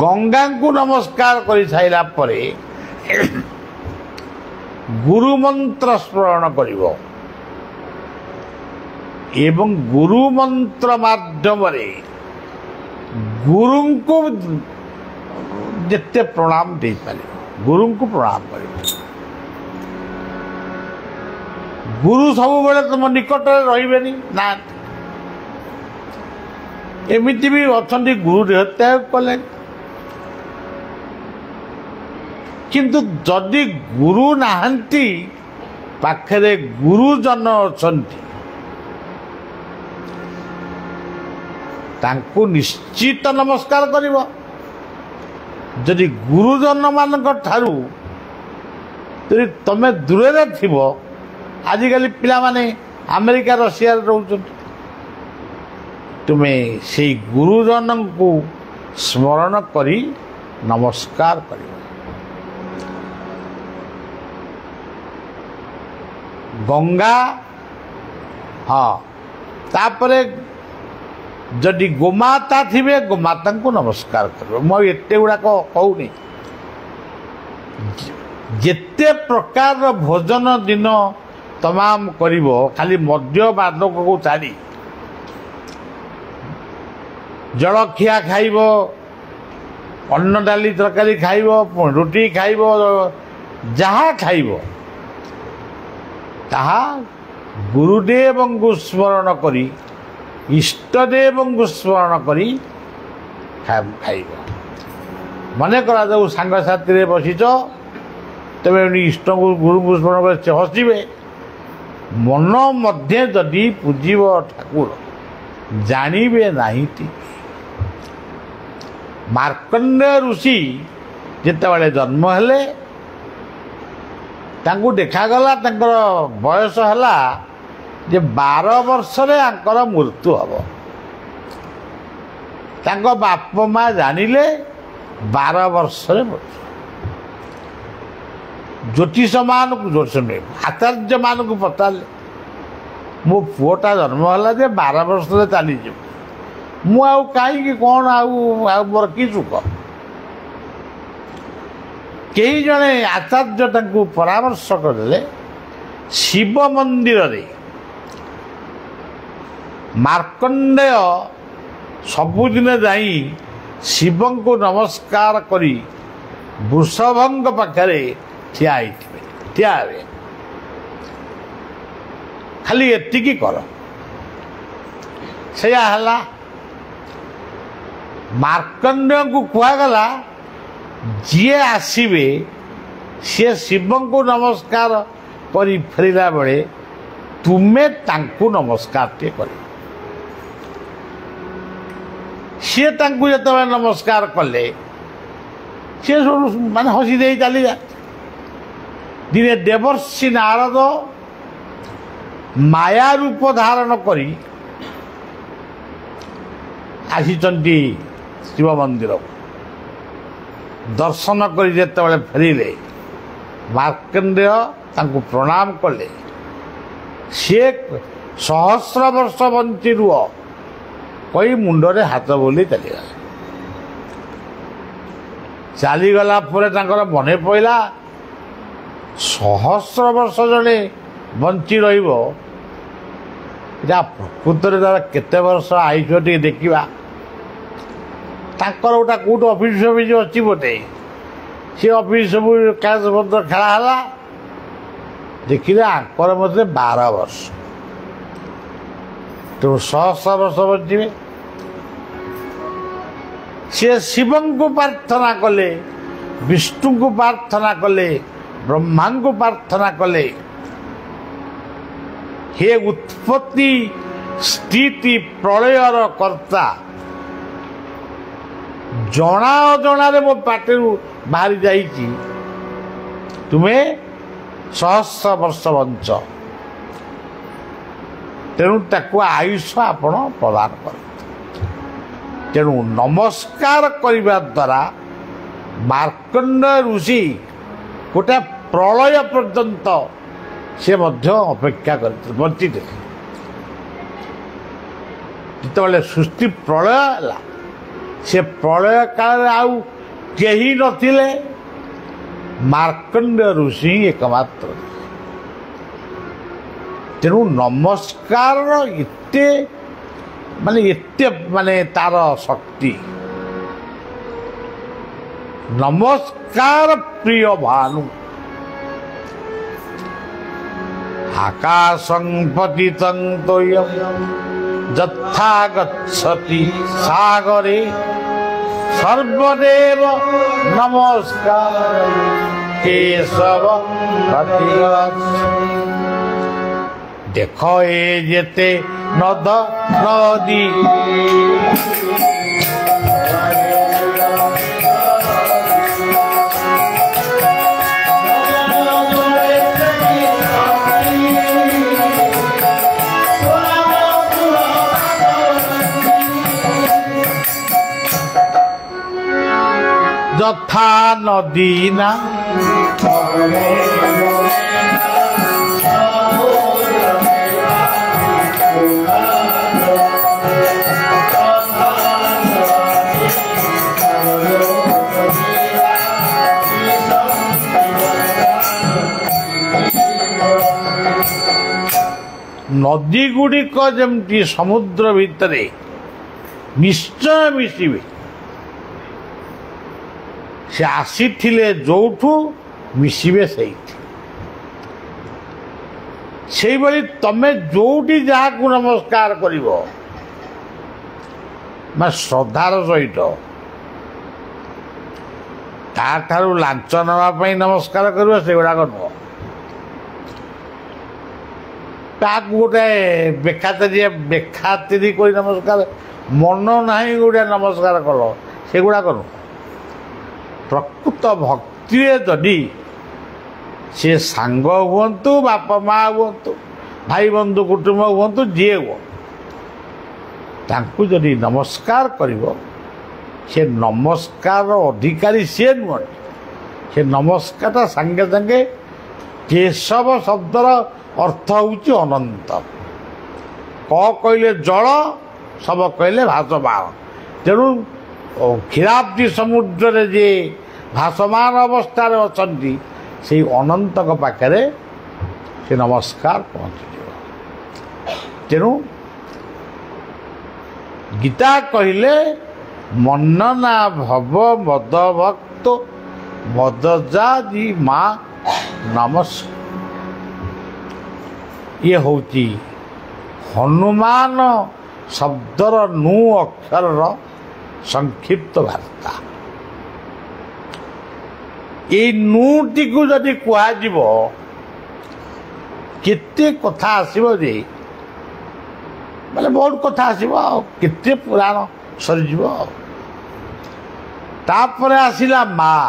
ଗଙ୍ଗାଙ୍କୁ ନମସ୍କାର କରିସାରିଲା ପରେ ଗୁରୁ ମନ୍ତ୍ର ସ୍ମରଣ କରିବ ଏବଂ ଗୁରୁ ମନ୍ତ୍ର ମାଧ୍ୟମରେ ଗୁରୁଙ୍କୁ ଯେତେ ପ୍ରଣାମ ଦେଇପାରିବ ଗୁରୁଙ୍କୁ ପ୍ରଣାମ କରିବ। ଗୁରୁ ସବୁବେଳେ ତୁମ ନିକଟରେ ରହିବେନି ନା, ଏମିତି ବି ଅଛନ୍ତି ଗୁରୁ ଦେହତ୍ୟାଗ କଲେ। କିନ୍ତୁ ଯଦି ଗୁରୁ ନାହାନ୍ତି, ପାଖରେ ଗୁରୁଜନ ଅଛନ୍ତି, ତାଙ୍କୁ ନିଶ୍ଚିତ ନମସ୍କାର କରିବ। ଯଦି ଗୁରୁଜନମାନଙ୍କ ଠାରୁ ଯଦି ତମେ ଦୂରରେ ଥିବ, ଆଜିକାଲି ପିଲାମାନେ ଆମେରିକା ରଷିଆରେ ରହୁଛନ୍ତି, ତୁମେ ସେଇ ଗୁରୁଜନଙ୍କୁ ସ୍ମରଣ କରି ନମସ୍କାର କରିବ। ଗଙ୍ଗା, ହଁ, ତାପରେ ଯଦି ଗୋମାତା ଥିବେ ଗୋମାତାଙ୍କୁ ନମସ୍କାର କରିବ। ମୁଁ ଏତେ ଗୁଡ଼ାକ କହୁନି। ଯେତେ ପ୍ରକାରର ଭୋଜନ ଦିନ ତମାମ କରିବ, ଖାଲି ମଦ୍ୟପାନକୁ ଛାଡ଼ି ଜଳଖିଆ ଖାଇବ, ଅନ୍ନ ଡାଲି ତରକାରୀ ଖାଇବ, ରୁଟି ଖାଇବ, ଯାହା ଖାଇବ ତାହା ଗୁରୁଦେବଙ୍କୁ ସ୍ମରଣ କରି, ଇଷ୍ଟଦେବଙ୍କୁ ସ୍ମରଣ କରି ଖାଇବ। ମନେ କରାଯାଉ ସାଙ୍ଗସାଥିରେ ବସିଛ, ତେବେ ଇଷ୍ଟଙ୍କୁ ଗୁରୁଙ୍କୁ ସ୍ମରଣ କରି ସେ ହସିବେ। ମନ ମଧ୍ୟରେ ଯଦି ପୂଜିବ ଠାକୁର, ଜାଣିବେ ନାହିଁ। ମାର୍କଣ୍ଡେୟ ଋଷି ଯେତେବେଳେ ଜନ୍ମ ହେଲେ, ତାଙ୍କୁ ଦେଖାଗଲା ତାଙ୍କର ବୟସ ହେଲା ଯେ 12 ବର୍ଷରେ ତାଙ୍କର ମୃତ୍ୟୁ ହେବ। ତାଙ୍କ ବାପ ମା ଜାଣିଲେ 12 ବର୍ଷରେ ମୃତ୍ୟୁ। ଜ୍ୟୋତିଷମାନଙ୍କୁ, ଆଚାର୍ଯ୍ୟମାନଙ୍କୁ ପଚାରିଲେ, ମୋ ପୁଅଟା ଜନ୍ମ ହେଲା ଯେ 12 ବର୍ଷରେ ଚାଲିଯିବ, ମୁଁ ଆଉ କାହିଁକି କ'ଣ ଆଉ ମୋର କି ସୁଖ? କେହି ଜଣେ ଆଚାର୍ଯ୍ୟ ତାଙ୍କୁ ପରାମର୍ଶ କରିଲେ, ଶିବ ମନ୍ଦିରରେ ମାର୍କଣ୍ଡେୟ ସବୁଦିନ ଯାଇ ଶିବଙ୍କୁ ନମସ୍କାର କରି ବୃଷଭଙ୍କ ପାଖରେ ଠିଆ ହେବେ। ଖାଲି ଏତିକି କର। ସେଇଆ ହେଲା। ମାର୍କଣ୍ଡେୟଙ୍କୁ କୁହାଗଲା, ଯିଏ ଆସିବେ ସିଏ ଶିବଙ୍କୁ ନମସ୍କାର କରି ଫେରିଲା ବେଳେ ତୁମେ ତାଙ୍କୁ ନମସ୍କାରଟିଏ କରିବ। ସିଏ ତାଙ୍କୁ ଯେତେବେଳେ ନମସ୍କାର କଲେ, ସିଏ ସବୁ ମାନେ ହସି ଦେଇ ଚାଲିଯାଏ। ଦିନେ ଦେବର୍ଷି ନାରଦ ମାୟା ରୂପ ଧାରଣ କରି ଆସିଛନ୍ତି ଶିବ ମନ୍ଦିରକୁ। ଦର୍ଶନ କରି ଯେତେବେଳେ ଫେରିଲେ, ମାର୍କଣ୍ଡେୟ ତାଙ୍କୁ ପ୍ରଣାମ କଲେ। ସିଏ 1000 ବର୍ଷ ବଞ୍ଚି ରୁହ କହି ମୁଣ୍ଡରେ ହାତ ବୋଲି ଚାଲିଗଲେ। ଚାଲିଗଲା ପରେ ତାଙ୍କର ମନେ ପଡ଼ିଲା, 1000 ବର୍ଷ ଜଣେ ବଞ୍ଚି ରହିବ, ଯା ପ୍ରକୃତରେ ତାର କେତେ ବର୍ଷ ଆୟୁଷ ଟିକେ ଦେଖିବା। ତାଙ୍କର ଗୋଟେ କେଉଁଠି ଅଫିସ୍ ଅଛି ବୋଧେ, ସେ ଅଫିସ୍ ସବୁ କାଗଜ ପତ୍ର ଖେଳା ହେଲା, ଦେଖିଲେ ଆଙ୍କର ମଧ୍ୟ 12 ବର୍ଷ। ତେଣୁ 1000 ବର୍ଷ ବଞ୍ଚିବେ। ସିଏ ଶିବଙ୍କୁ ପ୍ରାର୍ଥନା କଲେ, ବିଷ୍ଣୁଙ୍କୁ ପ୍ରାର୍ଥନା କଲେ, ବ୍ରହ୍ମାଙ୍କୁ ପ୍ରାର୍ଥନା କଲେ, हे उत्पत्ति स्थिति प्रलयर कर्ता जना अजणारे मो पाटिरू बाहरी जाइछि तुम्हें सहस्र वर्ष बंच तेणु ताकू आयुष आपण प्रदान कर तेणु नमस्कार करने द्वारा मार्कंड ऋषि गोटे प्रलय पर्यंत से मध्य अपेक्षा कर बंची जिते सृष्टि प्रलय है से प्रलय काल आउ केही नथिले मार्कंड ऋषि एकमात्र तेणु नमस्कार एते माने तार शक्ति नमस्कार प्रिय भानु आकाशं पतितं तोयं यथा गच्छति सागरे सर्वदेव नमस्कार केशव देख ए जेते नद नदी यथा नदी ना नदी गुड़िक जमती समुद्र भितरे निश्चय मिशिबे से आसी जोठू मिशिबे से भाई तमे जोटी जहाँ को नमस्कार करिवो मैं श्रद्धार सहित ताठारू लांच नवाई नमस्कार कर से गुड़ाक नुह गोटे बेखातिरी बेखातिरी कोई नमस्कार मन ना गोटे नमस्कार कल से गुड़ाक नुह प्रकृत भक्ति जदि से सांग हूँ बाप माँ हूँ भाई बंधु कुटुंब हूँ जी हो तांकु जदि नमस्कार करिवो से नमस्कार अधिकारी सी नुह से नमस्कार संगे संगे केशव शब्दर अर्थ हूँ अनंत क कहले जल सब कहले भासमान तेणु क्षीराब्दी समुद्र रे जे भासमान अवस्था अच्छी से अनंत पाखे से नमस्कार पहुँच तेणु गीता कहले मनना भव मद भक्त मदजा जी माँ नमस्कार ये हूँ हनुमान शब्दर नू अक्षर संक्षिप्त वार्ता ये नूटी को जदि कह केते कथा आसीबो जे माने बहुत कथा आसीबो केते पुराण सरीजिबो तापरे आसिला माँ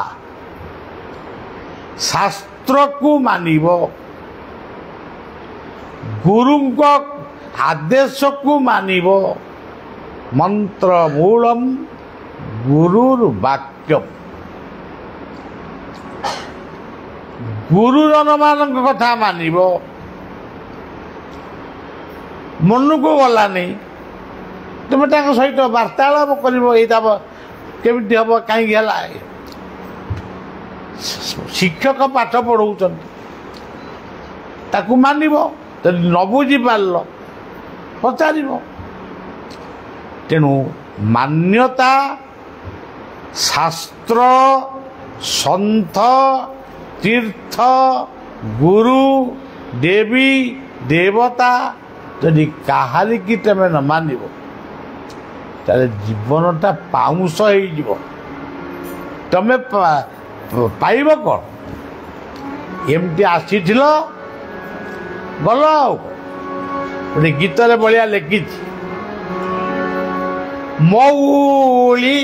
शास्त्र को मानिबो गुरु आदेश को मानिबो मंत्र मूलम गुरुर्वाक्यम गुरुजन मान कथा मानिबो मन को गला नहीं तुम सहित वार्तालाप कर केमी हम कहीं शिक्षक पाठ पढ़ाऊँ ताकू मानिबो न बुझी पार पचार तेणु मान्यता शास्त्र सन्थ तीर्थ गुरु देवी देवता जदि कहारी की तुम न मानिब जीवनटा पाउंस हो तुम पाइब कौन एमती आसी गल ଗୋଟେ ଗୀତରେ ଭଳିଆ ଲେଖିଛି ମଉଳି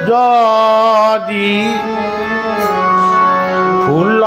ଯଦି ଫୁଲ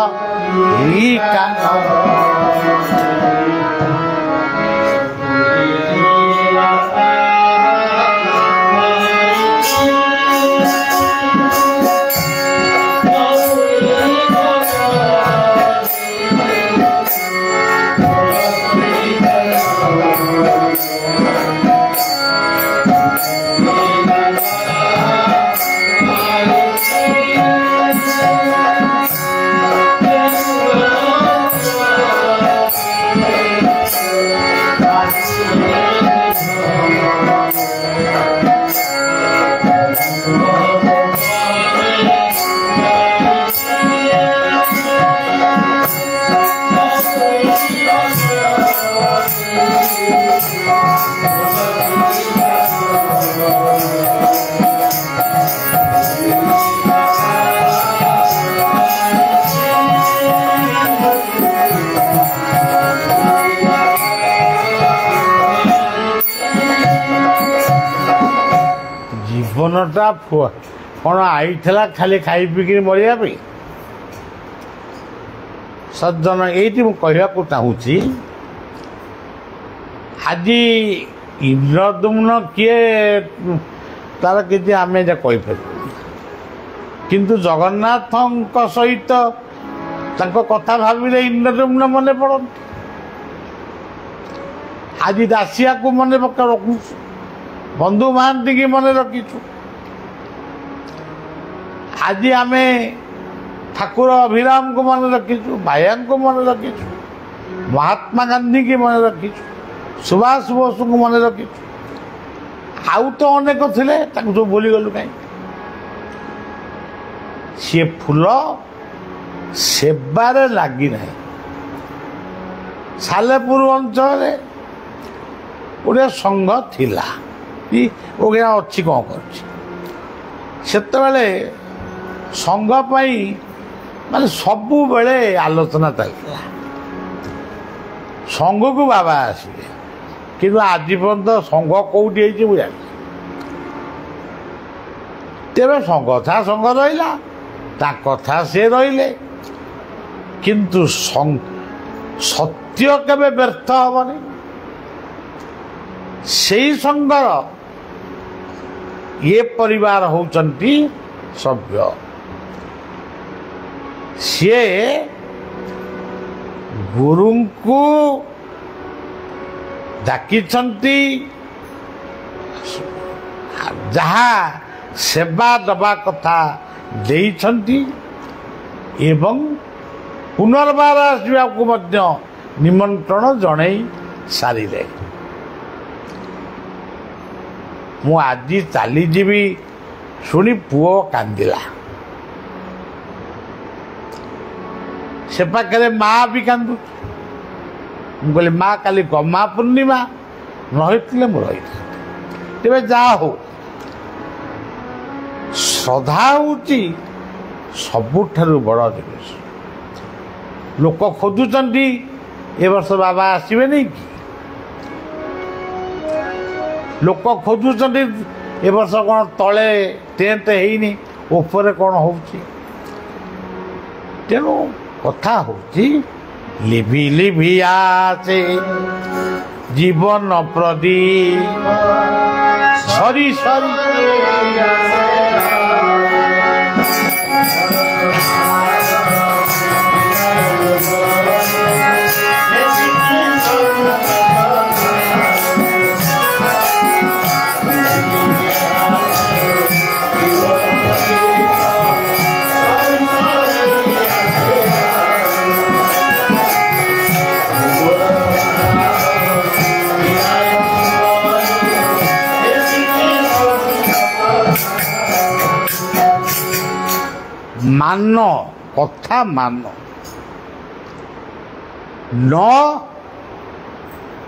ଜୀବନଟା କ'ଣ ଆଇଥିଲା ଖାଲି ଖାଇ ପିଇକିରି ମରିବା ପାଇଁ? ସଜ୍ଜନ, ଏଇଠି ମୁଁ କହିବାକୁ ଚାହୁଁଛି ଆଜି ଇନ୍ଦ୍ରଦ୍ୟୁମ୍ନ କିଏ ତାର କିଛି ଆମେ ଯା କହିପାରିବୁ, କିନ୍ତୁ ଜଗନ୍ନାଥଙ୍କ ସହିତ ତାଙ୍କ କଥା ଭାବିଲେ ଇନ୍ଦ୍ରଦ୍ୟୁମ୍ନ ମନେ ପଡ଼ନ୍ତି। ଆଜି ଦାସିଆକୁ ମନେ ରଖୁଛୁ, ବନ୍ଧୁ ମହାନ୍ତିକି ମନେ ରଖିଛୁ। ଆଜି ଆମେ ଠାକୁର ଅଭିରାମଙ୍କୁ ମନେ ରଖିଛୁ, ବାୟାଙ୍କୁ ମନେ ରଖିଛୁ, ମହାତ୍ମା ଗାନ୍ଧୀକି ମନେ ରଖିଛୁ, ସୁଭାଷ ବୋଷଙ୍କୁ ମନେ ରଖିଛୁ। ଆଉ ତ ଅନେକ ଥିଲେ, ତାଙ୍କୁ ସବୁ ଭୁଲିଗଲୁ କାହିଁକି? ସିଏ ଫୁଲ ସେବାରେ ଲାଗିନାହିଁ। ସାଲେପୁର ଅଞ୍ଚଳରେ ଗୋଟିଏ ସଂଘ ଥିଲା, ଓଗିଆ ଅଛି, କ'ଣ କରୁଛି? ସେତେବେଳେ ସଂଘ ପାଇଁ ମାନେ ସବୁବେଳେ ଆଲୋଚନା ଚାଲିଥିଲା, ସଂଘକୁ ବାବା ଆସିବେ, କିନ୍ତୁ ଆଜି ପର୍ଯ୍ୟନ୍ତ ସଂଘ କେଉଁଠି ହେଇଛି ମୁଁ ଜାଣିଛି। ତେବେ ସଂଘ କଥା ସଂଘ ରହିଲା, ତା କଥା ସେ ରହିଲେ, କିନ୍ତୁ ସତ୍ୟ କେବେ ବ୍ୟର୍ଥ ହେବନି। ସେଇ ସଂଘର ଏ ପରିବାର ହେଉଛନ୍ତି ସଭ୍ୟ। ସିଏ ଗୁରୁଙ୍କୁ ଡାକିଛନ୍ତି, ଯାହା ସେବା ଦେବା କଥା ଦେଇଛନ୍ତି ଏବଂ ପୁନର୍ବାର ଆସିବାକୁ ମଧ୍ୟ ନିମନ୍ତ୍ରଣ ଜଣାଇ ସାରିଲେ। ମୁଁ ଆଜି ଚାଲିଯିବି ଶୁଣି ପୁଅ କାନ୍ଦିଲା। ସେ ପାଖରେ ମା ବି କାନ୍ଦୁଛି। ମୁଁ କହିଲି ମା, କାଲି ଗମା ପୂର୍ଣ୍ଣିମା, ନ ହେଇଥିଲେ ମୁଁ ରହିଥାନ୍ତି। ତେବେ ଯାହା ହଉ, ଶ୍ରଦ୍ଧା ହେଉଛି ସବୁଠାରୁ ବଡ଼ ଜିନିଷ। ଲୋକ ଖୋଜୁଛନ୍ତି ଏ ବର୍ଷ ବାବା ଆସିବେନି କି? ଲୋକ ଖୋଜୁଛନ୍ତି ଏ ବର୍ଷ କ'ଣ ତଳେ ଟେଣ୍ଟ ହେଇନି, ଉପରେ କ'ଣ ହେଉଛି? ତେଣୁ କଥା ହେଉଛି লিভি লিভি আছে জীবন প্রদীপ সরি সরি मान कथा मान न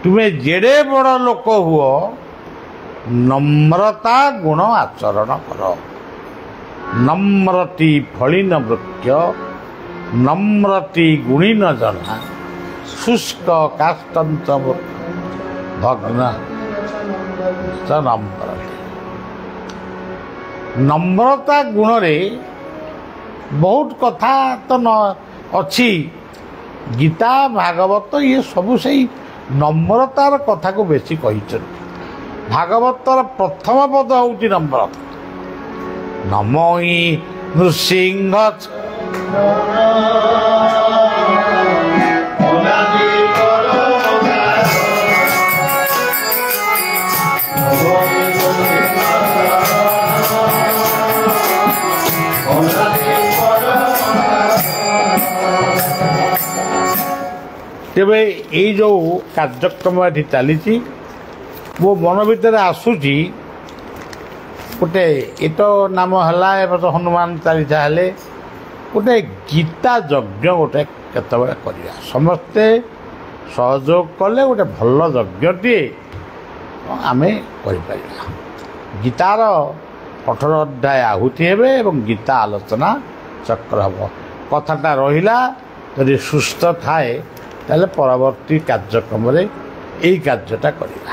तुम्हें जेड़े बड़ लोक हुओ नम्रता गुण आचरण कर नम्रती फली न वृक्ष नम्रती गुणी न जना शुष्क काष्टंच मूर्ख ଭଗ୍ନ ନମ୍ରତା ଗୁଣରେ ବହୁତ କଥା ତ ଅଛି। ଗୀତା ଭାଗବତ ଇଏ ସବୁ ସେଇ ନମ୍ରତାର କଥାକୁ ବେଶୀ କହିଛନ୍ତି। ଭାଗବତର ପ୍ରଥମ ପଦ ହେଉଛି ନମ୍ରତା। ନମୋ ହି ନୃସିଂହ ତେବେ ଏଇ ଯେଉଁ କାର୍ଯ୍ୟକ୍ରମ ଏଠି ଚାଲିଛି ମୋ ମନ ଭିତରେ ଆସୁଛି ଗୋଟେ ଏତ ନାମ ହେଲା ଏବେ ତ ହନୁମାନ ଚାଳିଶା ହେଲେ ଗୋଟେ ଗୀତା ଯଜ୍ଞ ଗୋଟେ କେତେବେଳେ କରିବା, ସମସ୍ତେ ସହଯୋଗ କଲେ ଗୋଟେ ଭଲ ଯଜ୍ଞଟିଏ ଆମେ କରିପାରିବା। ଗୀତାର 18 ଅଧ୍ୟାୟ ଆହୁତି ହେବେ ଏବଂ ଗୀତା ଆଲୋଚନା ଚକ୍ର ହେବ। କଥାଟା ରହିଲା, ଯଦି ସୁସ୍ଥ ଥାଏ ତାହେଲେ ପରବର୍ତ୍ତୀ କାର୍ଯ୍ୟକ୍ରମରେ ଏଇ କାର୍ଯ୍ୟଟା କରିବା।